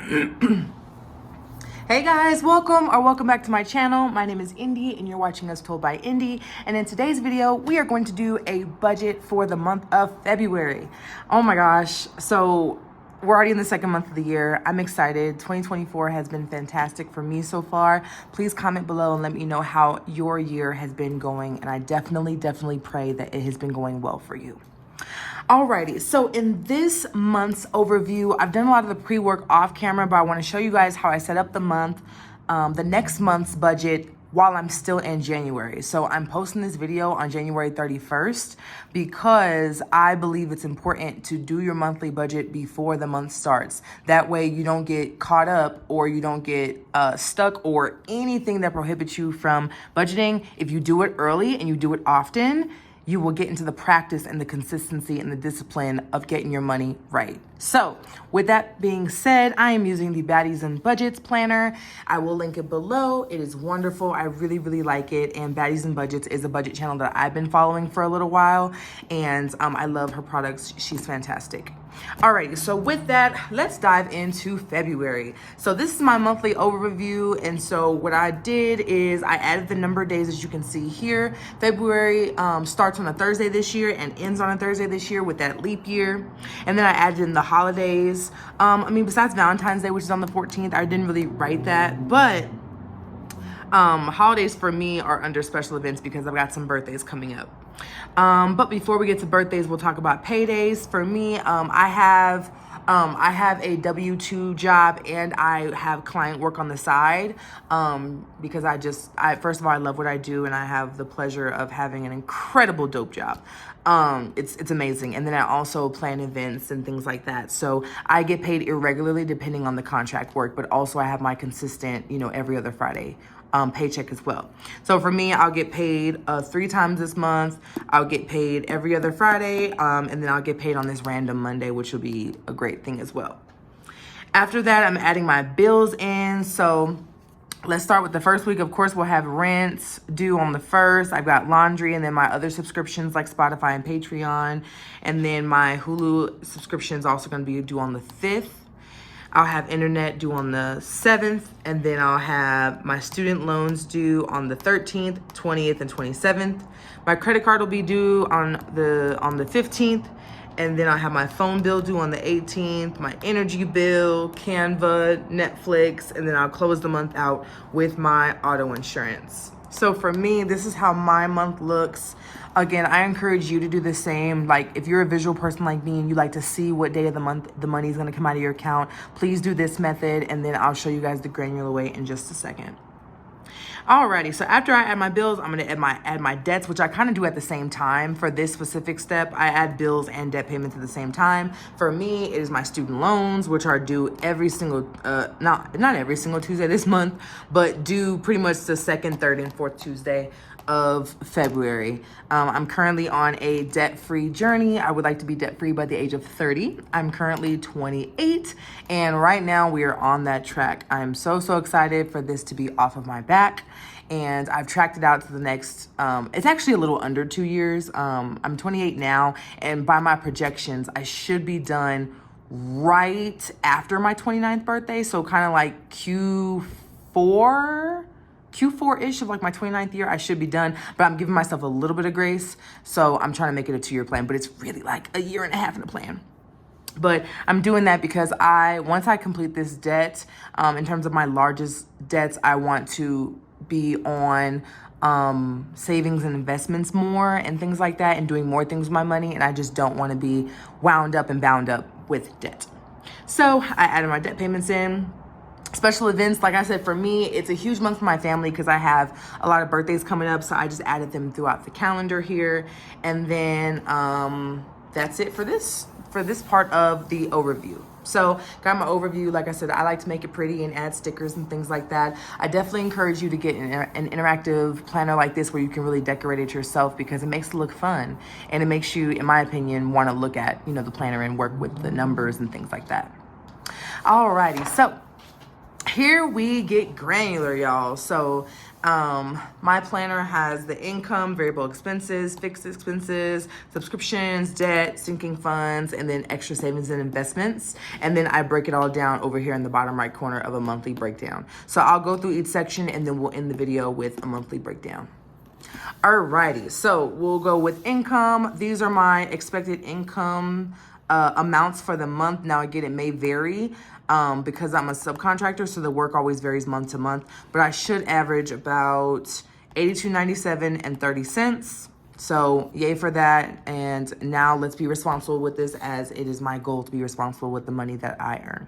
Hey guys, welcome back to my channel. My name is Indy and you're watching Us Told by Indy. And in today's video, we are going to do a budget for the month of February. Oh my gosh. So we're already in the second month of the year. I'm excited. 2024 has been fantastic for me so far. Please comment below and let me know how your year has been going. And I definitely pray that it has been going well for you. Alrighty, so in this month's overview, I've done a lot of the pre-work off camera, but I want to show you guys how I set up the month, the next month's budget while I'm still in January. So I'm posting this video on January 31st because I believe it's important to do your monthly budget before the month starts. That way you don't get caught up or you don't get stuck or anything that prohibits you from budgeting. If you do it early and you do it often, you will get into the practice and the consistency and the discipline of getting your money right. So with that being said, I am using the Baddies and Budgets planner. I will link it below. It is wonderful. I really like it. And Baddies and Budgets is a budget channel that I've been following for a little while. And I love her products. She's fantastic. Alrighty, so with that, let's dive into February. So this is my monthly overview. And so what I did is I added the number of days, as you can see here. February starts on a Thursday this year and ends on a Thursday this year with that leap year. And then I added in the holidays. Besides Valentine's Day, which is on the 14th, I didn't really write that, but holidays for me are under special events because I've got some birthdays coming up. But before we get to birthdays, we'll talk about paydays. For me, I have a W-2 job and I have client work on the side because first of all, I love what I do and I have the pleasure of having an incredible dope job. It's amazing. And then I also plan events and things like that. So I get paid irregularly depending on the contract work, but also I have my consistent, every other Friday paycheck as well. So for me, I'll get paid 3 times this month. I'll get paid every other Friday, and then I'll get paid on this random Monday, which will be a great thing as well. After that, I'm adding my bills in. So let's start with the first week. Of course, we'll have rents due on the 1st. I've got laundry and then my other subscriptions like Spotify and Patreon. And then my Hulu subscription is also going to be due on the 5th. I'll have internet due on the 7th, and then I'll have my student loans due on the 13th, 20th, and 27th. My credit card will be due on the 15th, and then I'll have my phone bill due on the 18th, my energy bill, Canva, Netflix, and then I'll close the month out with my auto insurance. So for me, this is how my month looks. Again, I encourage you to do the same. Like if you're a visual person like me and you like to see what day of the month the money is going to come out of your account, please do this method and then I'll show you guys the granular way in just a second. Alrighty, so after I add my bills, I'm going to add my debts, which I kind of do at the same time. For this specific step, I add bills and debt payments at the same time. For me, it is my student loans, which are due every single, not every single Tuesday this month, but due pretty much the 2nd, 3rd, and 4th Tuesday of February. I'm currently on a debt-free journey. I would like to be debt-free by the age of 30. I'm currently 28, and right now we are on that track. I'm so excited for this to be off of my back, and I've tracked it out to the next, it's actually a little under 2 years. I'm 28 now, and by my projections, I should be done right after my 29th birthday, so kind of like Q4-ish of like my 29th year, I should be done, but I'm giving myself a little bit of grace. So I'm trying to make it a 2-year plan, but it's really like a year and a half in a plan. But I'm doing that because once I complete this debt, in terms of my largest debts, I want to be on savings and investments more and things like that and doing more things with my money. And I just don't want to be wound up and bound up with debt. So I added my debt payments in. Special events, like I said, for me, it's a huge month for my family because I have a lot of birthdays coming up. So I just added them throughout the calendar here. And then that's it for this part of the overview. So got my overview. Like I said, I like to make it pretty and add stickers and things like that. I definitely encourage you to get an interactive planner like this where you can really decorate it yourself because it makes it look fun. And it makes you, in my opinion, want to look at, the planner and work with the numbers and things like that. Alrighty, so here we get granular, y'all. So My planner has the income, variable expenses, fixed expenses, subscriptions, debt, sinking funds, and then extra savings and investments. And then I break it all down over here in the bottom right corner of a monthly breakdown. So I'll go through each section and then we'll end the video with a monthly breakdown. Alrighty, so we'll go with income. These are my expected income amounts for the month. Now again, it may vary because I'm a subcontractor, so the work always varies month to month, but I should average about $82.97 and 30 cents. So yay for that. And now let's be responsible with this, as it is my goal to be responsible with the money that I earn.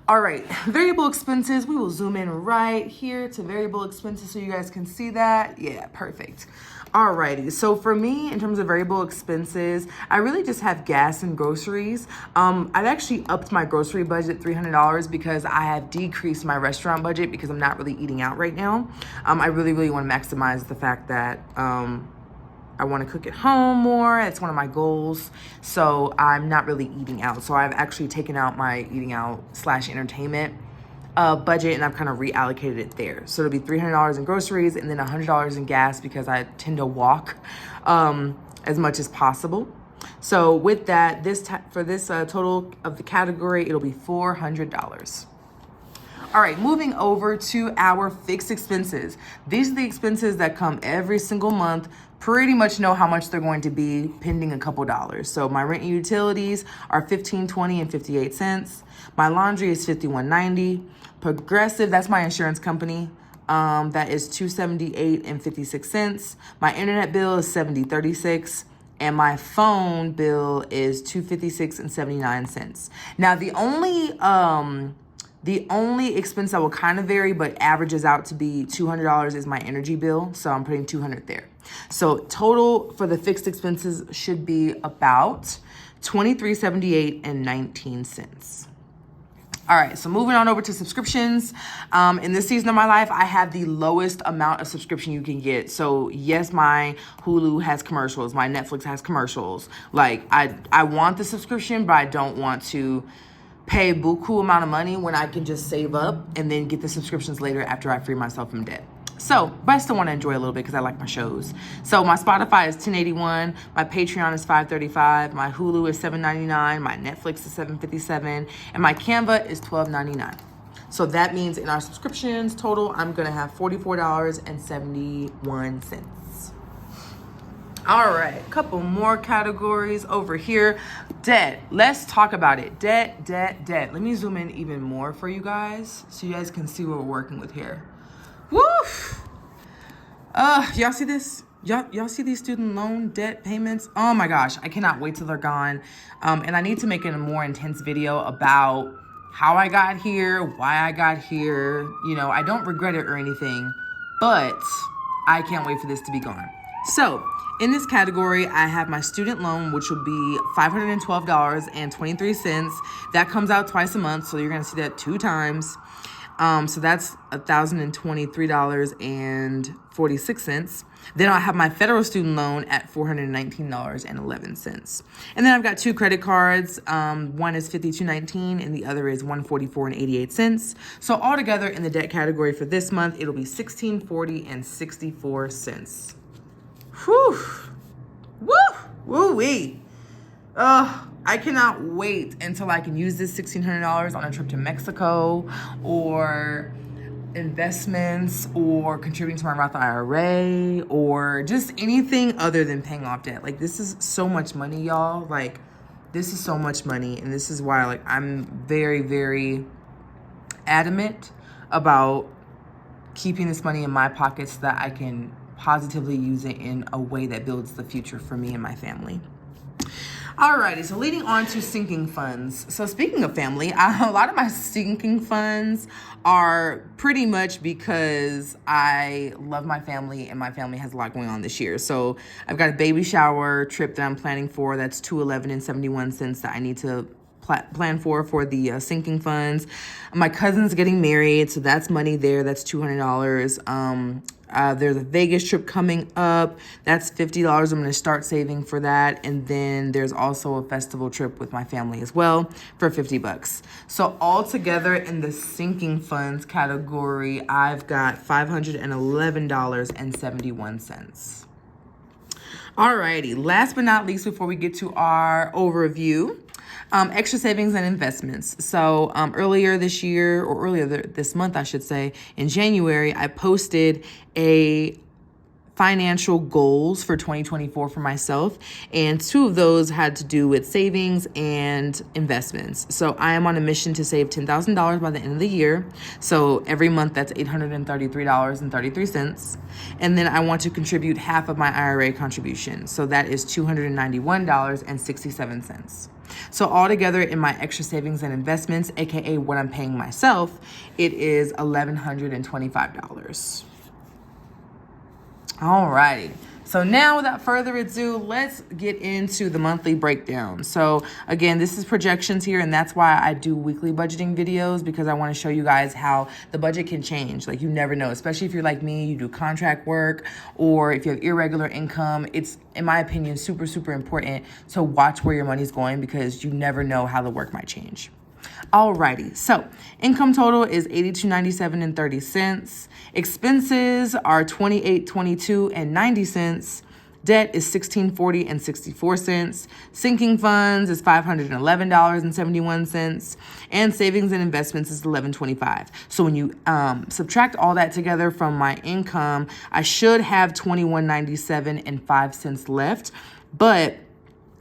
All right, variable expenses. We will zoom in right here to variable expenses so you guys can see that. Yeah, perfect. All righty, so for me, in terms of variable expenses, I really just have gas and groceries. I've actually upped my grocery budget $300 because I have decreased my restaurant budget because I'm not really eating out right now. I really want to maximize the fact that I want to cook at home more. It's one of my goals. So I'm not really eating out. So I've actually taken out my eating out / entertainment budget, and I've kind of reallocated it there. So it'll be $300 in groceries and then $100 in gas because I tend to walk as much as possible. So with that, for this total of the category, it'll be $400. All right, moving over to our fixed expenses. These are the expenses that come every single month. Pretty much know how much they're going to be, pending a couple dollars. So my rent and utilities are $15.20 and 58 cents. My laundry is $51.90. Progressive, that's my insurance company. That is $278 and 56 cents. My internet bill is $70.36. And my phone bill is $256 and 79 cents. Now the only expense that will kind of vary but averages out to be $200 is my energy bill. So I'm putting $200 there. So total for the fixed expenses should be about $23.78 and 19 cents. All right, so moving on over to subscriptions. In this season of my life, I have the lowest amount of subscription you can get. So yes, my Hulu has commercials. My Netflix has commercials. Like I want the subscription, but I don't want to pay a buku amount of money when I can just save up and then get the subscriptions later after I free myself from debt. So, but I still want to enjoy a little bit because I like my shows. So my Spotify is $10.81, my Patreon is $5.35, my Hulu is $7.99, my Netflix is $7.57, and my Canva is $12.99. So that means in our subscriptions total, I'm gonna have $44.71. All right, a couple more categories over here. Debt, let's talk about it. Debt. Let me zoom in even more for you guys so you guys can see what we're working with here. Woof! Y'all see this? Y'all see these student loan debt payments? Oh my gosh, I cannot wait till they're gone. And I need to make a more intense video about how I got here, why I got here. You know, I don't regret it or anything, but I can't wait for this to be gone. So in this category, I have my student loan, which will be $512.23. That comes out twice a month, so you're gonna see that 2 times. So that's $1,023.46. Then I'll have my federal student loan at $419.11. And then I've got 2 credit cards. One is $52.19 and the other is $144.88. So altogether in the debt category for this month, it'll be $1640.64. Whew. Woo! Woo-wee. I cannot wait until I can use this $1,600 on a trip to Mexico or investments or contributing to my Roth IRA or just anything other than paying off debt. Like, this is so much money, y'all. Like, this is so much money. And this is why, like, I'm very, very adamant about keeping this money in my pocket so that I can positively use it in a way that builds the future for me and my family. Alrighty, so leading on to sinking funds. So speaking of family, a lot of my sinking funds are pretty much because I love my family and my family has a lot going on this year. So I've got a baby shower trip that I'm planning for. That's $211.71 that I need to plan for the sinking funds. My cousin's getting married, so that's money there. That's $200. There's a Vegas trip coming up. That's $50. I'm going to start saving for that. And then there's also a festival trip with my family as well for $50. So all together in the sinking funds category, I've got $511.71. Alrighty, last but not least, before we get to our overview, extra savings and investments. So earlier this year, or this month, I should say, in January, I posted a financial goals for 2024 for myself, and 2 of those had to do with savings and investments. So I am on a mission to save $10,000 by the end of the year. So every month that's $833.33, and then I want to contribute half of my IRA contribution. So that is $291.67. So altogether in my extra savings and investments, aka what I'm paying myself, it is $1,125. Alrighty, so now without further ado, let's get into the monthly breakdown. So again, this is projections here, and that's why I do weekly budgeting videos, because I want to show you guys how the budget can change. Like, you never know, especially if you're like me, you do contract work, or if you have irregular income. It's, in my opinion, super, super important to watch where your money's going, because you never know how the work might change. Alrighty, so income total is $82.97.30. Expenses are $28.22.90. Debt is $16.40.64. Sinking funds is $511.71, and savings and investments is $11.25. So when you subtract all that together from my income, I should have $21.97.05 left, but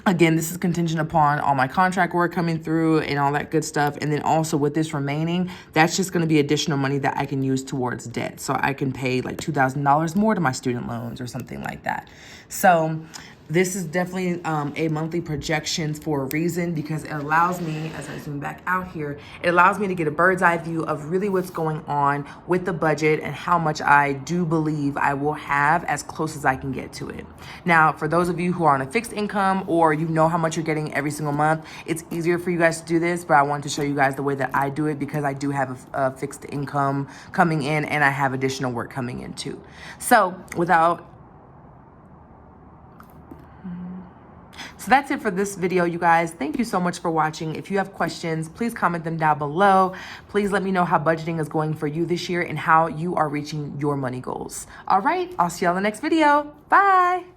again, this is contingent upon all my contract work coming through and all that good stuff. And then also with this remaining, that's just going to be additional money that I can use towards debt. So I can pay like $2,000 more to my student loans or something like that. So this is definitely a monthly projections for a reason, because it allows me, as I zoom back out here, it allows me to get a bird's eye view of really what's going on with the budget and how much I do believe I will have as close as I can get to it. Now, for those of you who are on a fixed income, or you know how much you're getting every single month, it's easier for you guys to do this, but I wanted to show you guys the way that I do it, because I do have a fixed income coming in, and I have additional work coming in too. So So that's it for this video, you guys. Thank you so much for watching. If you have questions, please comment them down below. Please let me know how budgeting is going for you this year and how you are reaching your money goals. All right, I'll see y'all in the next video. Bye.